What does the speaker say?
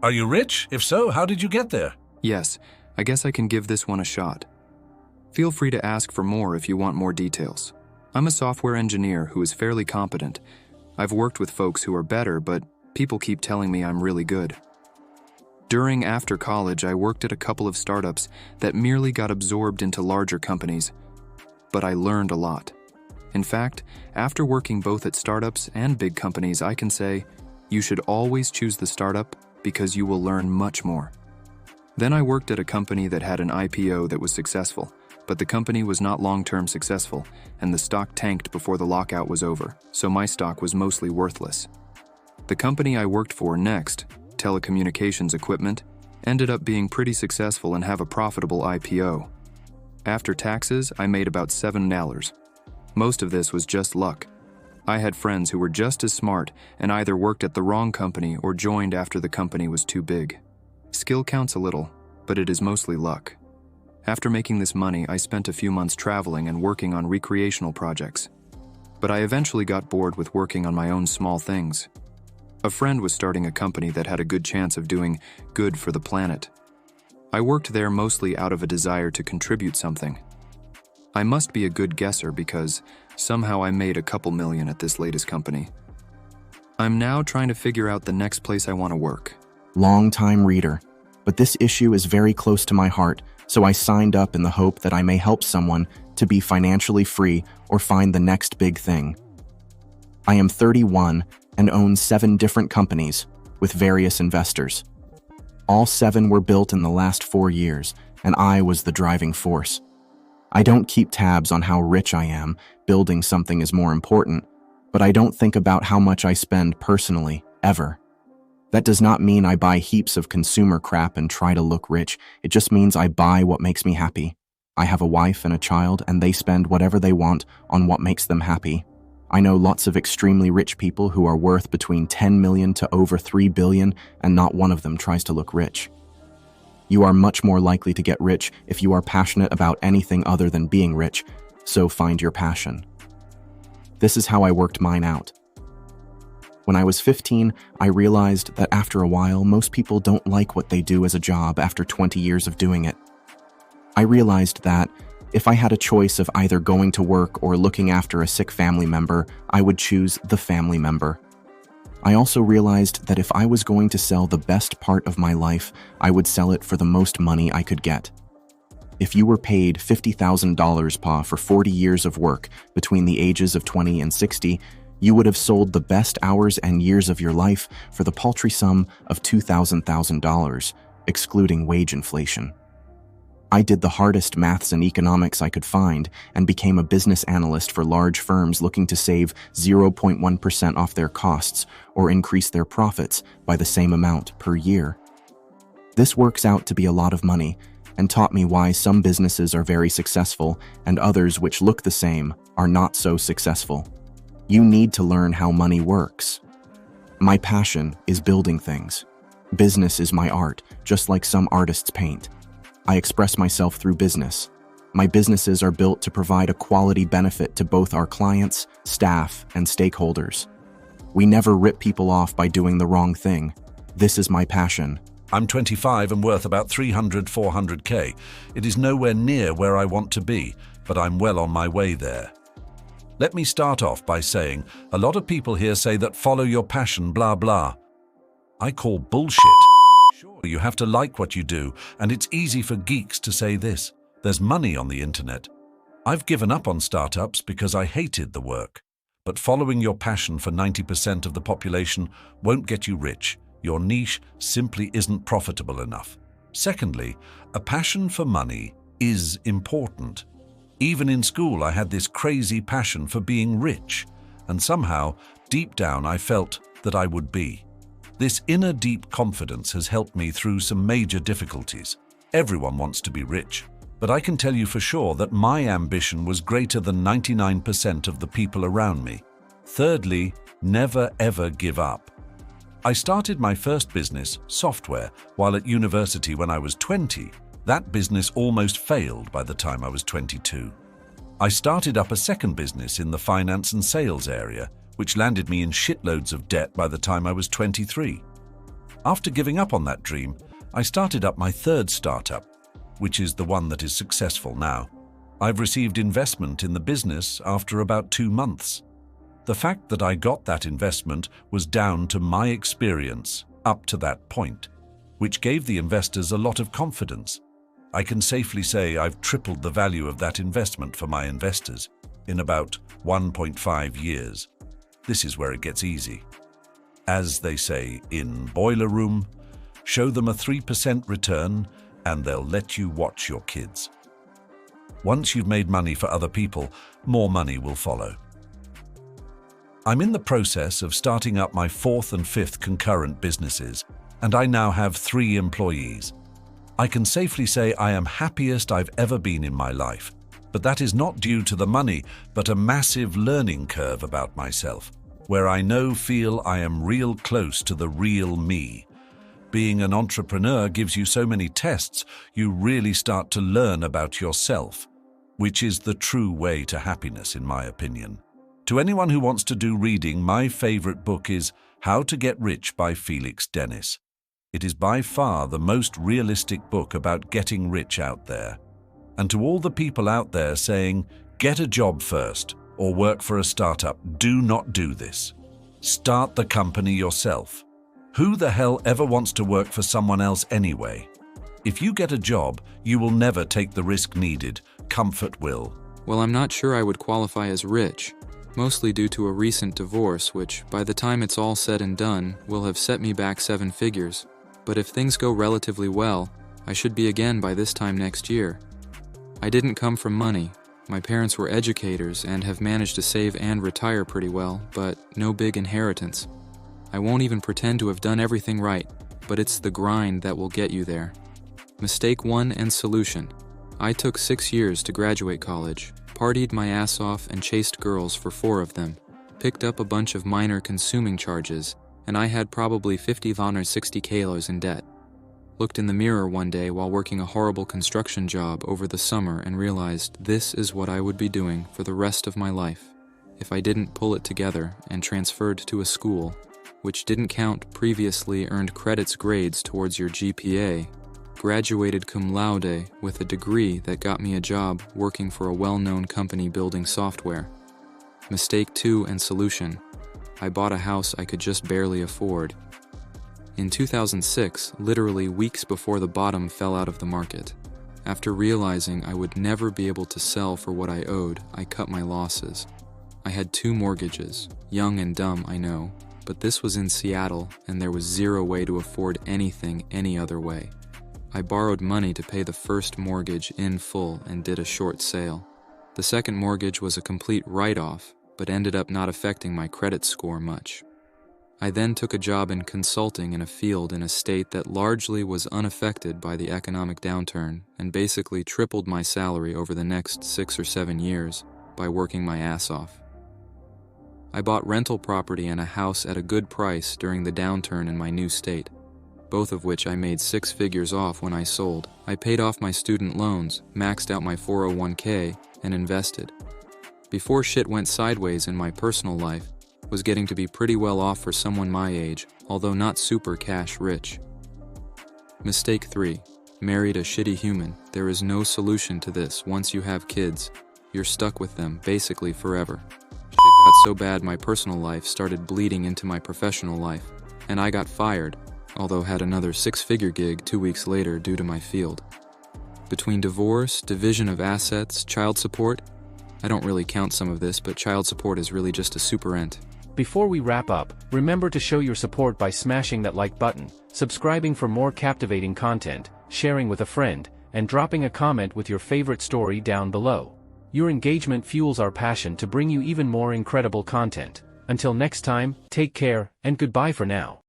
Are you rich? If so, how did you get there? Yes, I guess I can give this one a shot. Feel free to ask for more if you want more details. I'm a software engineer who is fairly competent. I've worked with folks who are better, but people keep telling me I'm really good. After college, I worked at a couple of startups that merely got absorbed into larger companies, but I learned a lot. In fact, after working both at startups and big companies, I can say, you should always choose the startup because you will learn much more. Then I worked at a company that had an IPO that was successful, but the company was not long-term successful, and the stock tanked before the lockout was over, so my stock was mostly worthless. The company I worked for next, telecommunications equipment, ended up being pretty successful and have a profitable IPO. After taxes, I made about $7. Most of this was just luck. I had friends who were just as smart and either worked at the wrong company or joined after the company was too big. Skill counts a little, but it is mostly luck. After making this money, I spent a few months traveling and working on recreational projects. But I eventually got bored with working on my own small things. A friend was starting a company that had a good chance of doing good for the planet. I worked there mostly out of a desire to contribute something. I must be a good guesser because somehow I made a couple million at this latest company. I'm now trying to figure out the next place I want to work. Long-time reader, but this issue is very close to my heart, so I signed up in the hope that I may help someone to be financially free or find the next big thing. I am 31 and own 7 different companies with various investors. All 7 were built in the last 4 years, and I was the driving force. I don't keep tabs on how rich I am. Building something is more important, but I don't think about how much I spend personally, ever. That does not mean I buy heaps of consumer crap and try to look rich. It just means I buy what makes me happy. I have a wife and a child, and they spend whatever they want on what makes them happy. I know lots of extremely rich people who are worth between 10 million to over 3 billion, and not one of them tries to look rich. You are much more likely to get rich if you are passionate about anything other than being rich, so find your passion. This is how I worked mine out. When I was 15, I realized that after a while, most people don't like what they do as a job after 20 years of doing it. I realized that if I had a choice of either going to work or looking after a sick family member, I would choose the family member. I also realized that if I was going to sell the best part of my life, I would sell it for the most money I could get. If you were paid $50,000 pa for 40 years of work between the ages of 20 and 60, you would have sold the best hours and years of your life for the paltry sum of $2,000, excluding wage inflation. I did the hardest maths and economics I could find and became a business analyst for large firms looking to save 0.1% off their costs or increase their profits by the same amount per year. This works out to be a lot of money and taught me why some businesses are very successful and others which look the same are not so successful. You need to learn how money works. My passion is building things. Business is my art, just like some artists paint. I express myself through business. My businesses are built to provide a quality benefit to both our clients, staff, and stakeholders. We never rip people off by doing the wrong thing. This is my passion. I'm 25 and worth about 400K. It is nowhere near where I want to be, but I'm well on my way there. Let me start off by saying, a lot of people here say that follow your passion, blah blah. I call bullshit. Sure, you have to like what you do, and it's easy for geeks to say this. There's money on the internet. I've given up on startups because I hated the work. But following your passion for 90% of the population won't get you rich. Your niche simply isn't profitable enough. Secondly, a passion for money is important. Even in school, I had this crazy passion for being rich, and somehow, deep down, I felt that I would be. This inner deep confidence has helped me through some major difficulties. Everyone wants to be rich, but I can tell you for sure that my ambition was greater than 99% of the people around me. Thirdly, never ever give up. I started my first business, software, while at university when I was 20. That business almost failed by the time I was 22. I started up a second business in the finance and sales area, which landed me in shitloads of debt by the time I was 23. After giving up on that dream, I started up my third startup, which is the one that is successful now. I've received investment in the business after about 2 months. The fact that I got that investment was down to my experience up to that point, which gave the investors a lot of confidence. I can safely say I've tripled the value of that investment for my investors in about 1.5 years. This is where it gets easy. As they say in Boiler Room, show them a 3% return and they'll let you watch your kids. Once you've made money for other people, more money will follow. I'm in the process of starting up my 4th and 5th concurrent businesses, and I now have 3 employees. I can safely say I am happiest I've ever been in my life, but that is not due to the money, but a massive learning curve about myself, where I feel I am real close to the real me. Being an entrepreneur gives you so many tests, you really start to learn about yourself, which is the true way to happiness, in my opinion. To anyone who wants to do reading, my favorite book is How to Get Rich by Felix Dennis. It is by far the most realistic book about getting rich out there. And to all the people out there saying, get a job first or work for a startup, do not do this. Start the company yourself. Who the hell ever wants to work for someone else anyway? If you get a job, you will never take the risk needed. Comfort will. Well, I'm not sure I would qualify as rich, mostly due to a recent divorce, which, by the time it's all said and done, will have set me back 7 figures. But if things go relatively well, I should be again by this time next year. I didn't come from money. My parents were educators and have managed to save and retire pretty well, but no big inheritance. I won't even pretend to have done everything right, but it's the grind that will get you there. Mistake 1 and solution. I took 6 years to graduate college, partied my ass off and chased girls for 4 of them, picked up a bunch of minor consuming charges, and I had probably 60 kilos in debt. Looked in the mirror one day while working a horrible construction job over the summer and realized this is what I would be doing for the rest of my life if I didn't pull it together and transferred to a school which didn't count previously earned credits grades towards your GPA, graduated cum laude with a degree that got me a job working for a well-known company building software. Mistake 2 and solution. I bought a house I could just barely afford. In 2006, literally weeks before the bottom fell out of the market. After realizing I would never be able to sell for what I owed, I cut my losses. I had 2 mortgages, young and dumb, I know, but this was in Seattle and there was 0 way to afford anything any other way. I borrowed money to pay the first mortgage in full and did a short sale. The second mortgage was a complete write-off, but ended up not affecting my credit score much. I then took a job in consulting in a field in a state that largely was unaffected by the economic downturn and basically tripled my salary over the next 6 or 7 years by working my ass off. I bought rental property and a house at a good price during the downturn in my new state, both of which I made 6 figures off when I sold. I paid off my student loans, maxed out my 401k, and invested. Before shit went sideways in my personal life, was getting to be pretty well off for someone my age, although not super cash rich. Mistake 3. Married a shitty human. There is no solution to this. Once you have kids, you're stuck with them basically forever. Shit got so bad my personal life started bleeding into my professional life, and I got fired, although had another 6-figure gig 2 weeks later due to my field. Between divorce, division of assets, child support, I don't really count some of this, but child support is really just a super rent. Before we wrap up, remember to show your support by smashing that like button, subscribing for more captivating content, sharing with a friend, and dropping a comment with your favorite story down below. Your engagement fuels our passion to bring you even more incredible content. Until next time, take care, and goodbye for now.